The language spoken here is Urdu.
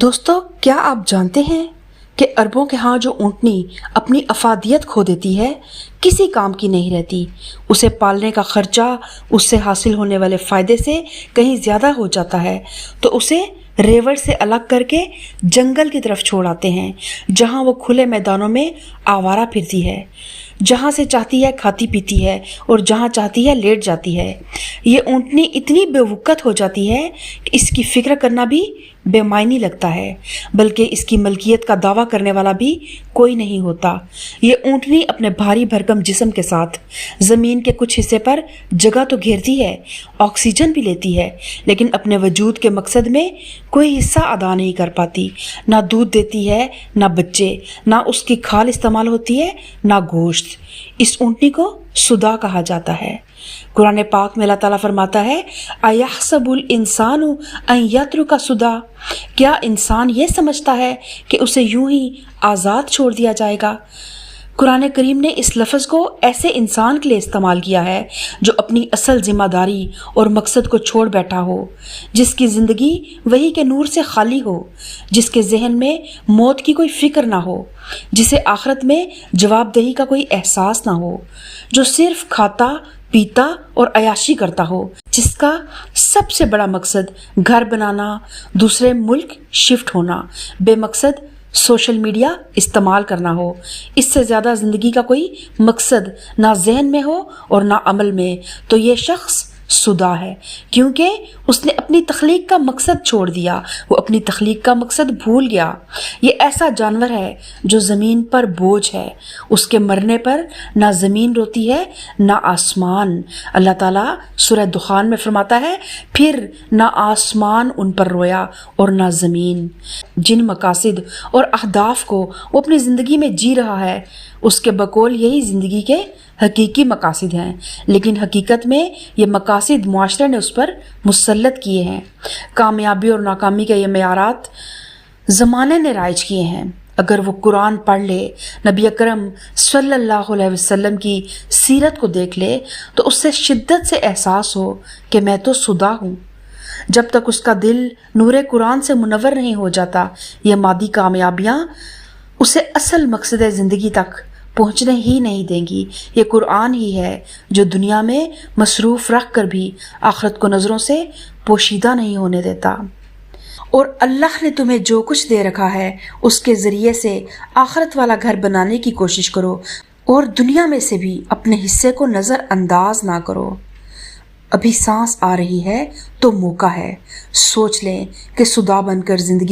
دوستو، کیا آپ جانتے ہیں کہ عربوں کے ہاں جو اونٹنی اپنی افادیت کھو دیتی ہے کسی کام کی نہیں رہتی۔ اسے پالنے کا خرچہ اس سے حاصل ہونے والے فائدے سے کہیں زیادہ ہو جاتا ہے تو اسے ریوڑ سے الگ کر کے جنگل کی طرف چھوڑ آتے ہیں، جہاں وہ کھلے میدانوں میں آوارہ پھرتی ہے، جہاں سے چاہتی ہے کھاتی پیتی ہے اور جہاں چاہتی ہے لیٹ جاتی ہے۔ یہ اونٹنی اتنی بے وقت ہو جاتی ہے کہ اس کی فکر کرنا بھی بے معنی لگتا ہے، بلکہ اس کی ملکیت کا دعویٰ کرنے والا بھی کوئی نہیں ہوتا۔ یہ اونٹنی اپنے بھاری بھرکم جسم کے ساتھ زمین کے کچھ حصے پر جگہ تو گھیرتی ہے، آکسیجن بھی لیتی ہے، لیکن اپنے وجود کے مقصد میں کوئی حصہ ادا نہیں کر پاتی۔ نہ دودھ دیتی ہے، نہ بچے، نہ اس کی کھال استعمال ہوتی ہے، نہ گوشت۔ اس اونٹنی کو سدا کہا جاتا ہے۔ قرآن پاک میں اللہ تعالیٰ فرماتا ہے، اَيَحْسَبُ الْإِنسَانُ أَن يَتْرُكَ سُدًى، کیا انسان یہ سمجھتا ہے کہ اسے یوں ہی آزاد چھوڑ دیا جائے گا؟ قرآن کریم نے اس لفظ کو ایسے انسان کے لیے استعمال کیا ہے جو اپنی اصل ذمہ داری اور مقصد کو چھوڑ بیٹھا ہو، جس کی زندگی وحی کے نور سے خالی ہو، جس کے ذہن میں موت کی کوئی فکر نہ ہو، جسے آخرت میں جواب دہی کا کوئی احساس نہ ہو، جو صرف کھاتا پیتا اور عیاشی کرتا ہو، جس کا سب سے بڑا مقصد گھر بنانا، دوسرے ملک شفٹ ہونا، بے مقصد سوشل میڈیا استعمال کرنا ہو۔ اس سے زیادہ زندگی کا کوئی مقصد نہ ذہن میں ہو اور نہ عمل میں، تو یہ شخص سدا ہے، کیونکہ اس نے اپنی تخلیق کا مقصد چھوڑ دیا، وہ اپنی تخلیق کا مقصد بھول گیا۔ یہ ایسا جانور ہے جو زمین پر بوجھ ہے، اس کے مرنے پر نہ زمین روتی ہے نہ آسمان۔ اللہ تعالیٰ سورہ دخان میں فرماتا ہے، پھر نہ آسمان ان پر رویا اور نہ زمین۔ جن مقاصد اور اہداف کو وہ اپنی زندگی میں جی رہا ہے، اس کے بقول یہی زندگی کے حقیقی مقاصد ہیں، لیکن حقیقت میں یہ مقاصد معاشرے نے اس پر مسلط کیے ہیں۔ کامیابی اور ناکامی کے یہ معیارات زمانے نے رائج کیے ہیں۔ اگر وہ قرآن پڑھ لے، نبی اکرم صلی اللہ علیہ وسلم کی سیرت کو دیکھ لے، تو اس سے شدت سے احساس ہو کہ میں تو سدا ہوں۔ جب تک اس کا دل نور قرآن سے منور نہیں ہو جاتا، یہ مادی کامیابیاں اسے اصل مقصد زندگی تک پہنچنے ہی نہیں دیں گی۔ یہ قرآن ہی ہے جو دنیا میں مصروف رکھ کر بھی آخرت کو نظروں سے پوشیدہ نہیں ہونے دیتا۔ اور اللہ نے تمہیں جو کچھ دے رکھا ہے اس کے ذریعے سے آخرت والا گھر بنانے کی کوشش کرو، اور دنیا میں سے بھی اپنے حصے کو نظر انداز نہ کرو۔ ابھی سانس آ رہی ہے تو موقع ہے، سوچ لیں کہ سدا بن کر زندگی